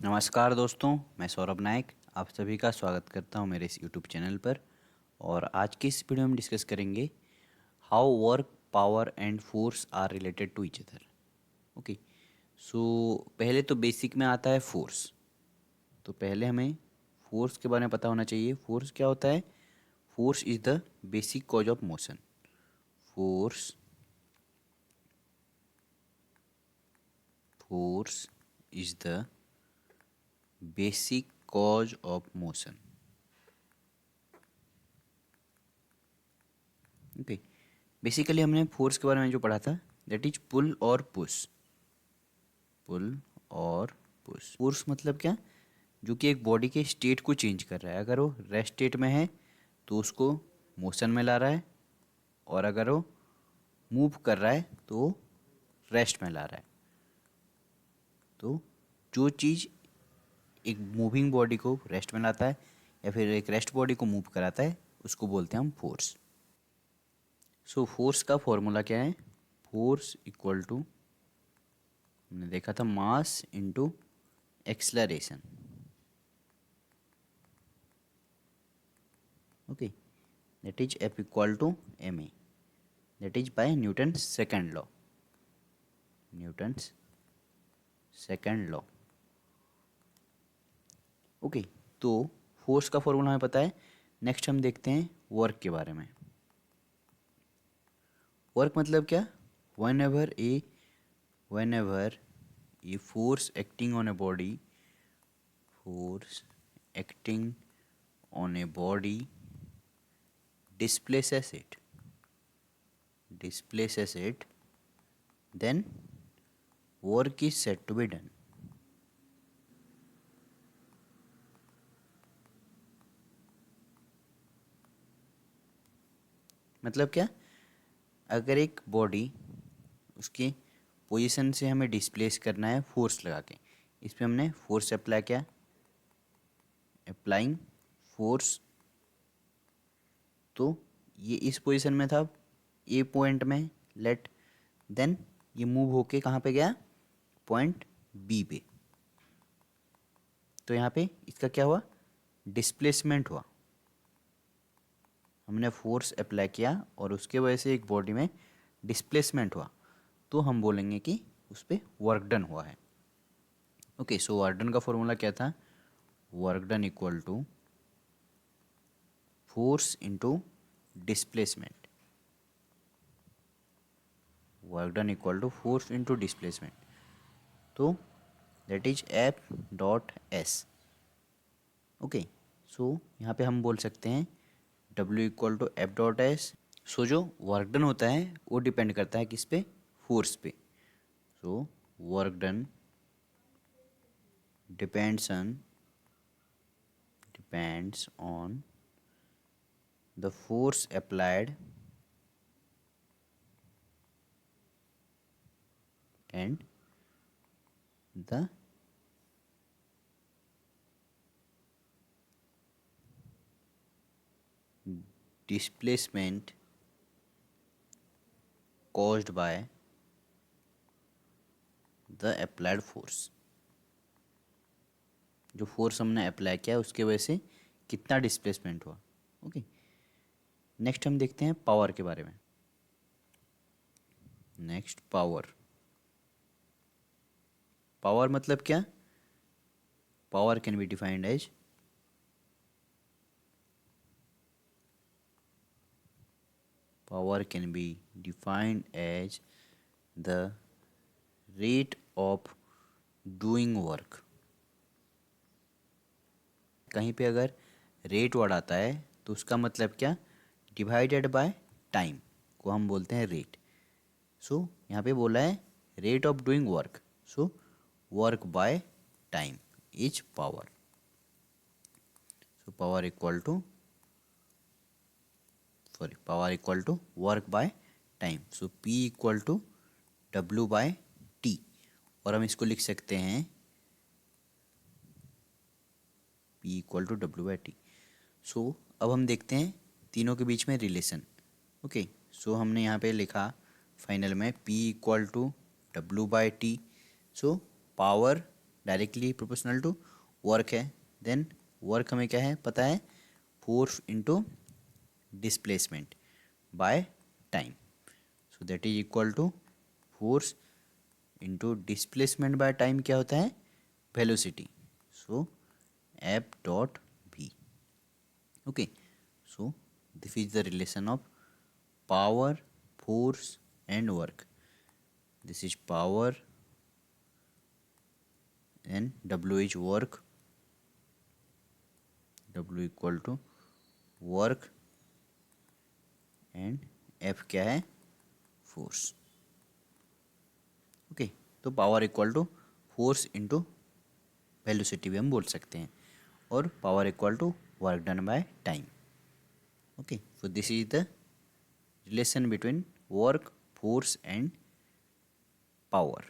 नमस्कार दोस्तों, मैं सौरभ नायक आप सभी का स्वागत करता हूं मेरे इस यूट्यूब चैनल पर। और आज की इस वीडियो में डिस्कस करेंगे how work, power and force are related to each other. Okay, so पहले तो बेसिक में आता है फोर्स। तो पहले हमें फोर्स के बारे में पता होना चाहिए। फोर्स क्या होता है? Force is the basic cause of motion. Force force is the basic cause of motion. Okay, basically हमने फोर्स के बारे में जो पढ़ा था दैट इज पुल और पुश। पुल और पुश। पुश मतलब क्या? जो कि एक बॉडी के स्टेट को चेंज कर रहा है। अगर वो रेस्ट स्टेट में है तो उसको मोशन में ला रहा है, और अगर वो मूव कर रहा है तो रेस्ट में ला रहा है। तो जो चीज़ एक मूविंग बॉडी को रेस्ट में लाता है या फिर एक रेस्ट बॉडी को मूव कराता है उसको बोलते हैं हम फोर्स। सो फोर्स का फॉर्मूला क्या है? फोर्स इक्वल टू, हमने देखा था, mass into acceleration. Okay, that is F equal to ma, that is by Newton's second law. Newton's second law. Okay, तो फोर्स का फॉर्मूला हमें पता है। नेक्स्ट हम देखते हैं वर्क के बारे में। वर्क मतलब क्या? whenever a force acting on a body, force acting on a body displaces it, then work is said to be done. मतलब क्या? अगर एक बॉडी उसकी पोजीशन से हमें डिस्प्लेस करना है फोर्स लगा के, इस पर हमने फोर्स अप्लाई किया, अप्लाइंग फोर्स। तो ये इस पोजीशन में था, ए पॉइंट में, लेट, देन ये मूव होके कहाँ पे गया? पॉइंट बी पे। तो यहाँ पे इसका क्या हुआ? डिस्प्लेसमेंट हुआ। हमने फोर्स अप्लाई किया और उसके वजह से एक बॉडी में डिस्प्लेसमेंट हुआ, तो हम बोलेंगे कि उस पर वर्क डन हुआ है। ओके, सो वर्क डन का फॉर्मूला क्या था? Work done equal to force into displacement. Work done equal to force into displacement. तो that is F dot S. Okay, so यहाँ पे हम बोल सकते हैं W equal to F dot S. So जो वर्क डन होता है वो डिपेंड करता है किस पे? फोर्स पे। सो work done depends on the force applied and the displacement caused by the applied force। जो फोर्स हमने अप्लाई किया उसके वजह से कितना डिस्प्लेसमेंट हुआ। ओके, नेक्स्ट हम देखते हैं पावर के बारे में। Next power. पावर मतलब क्या? Power can be defined as the rate of doing work। कहीं पे अगर रेट वर्ड आता है तो उसका मतलब क्या? डिवाइडेड बाय टाइम को हम बोलते हैं रेट। सो यहाँ पे बोला है rate of doing work, so work by time is power. So power equal to work by time. So P equal to W by T, और हम इसको लिख सकते हैं P equal to W by T. So अब हम देखते हैं तीनों के बीच में रिलेशन। ओके, सो हमने यहाँ पे लिखा फाइनल में P equal to W by T. So power directly proportional to work है, देन वर्क हमें क्या है पता है, force into displacement by time, so that is equal to force into displacement by time क्या होता है, velocity, so F dot V. Okay, so this is the relation of power, force and work. This is power and W is work. W equal to work and F क्या है, force. Okay, तो power equal to force into velocity भी हम बोल सकते हैं, और power equal to work done by time. Okay, so this is the relation between work, force and power.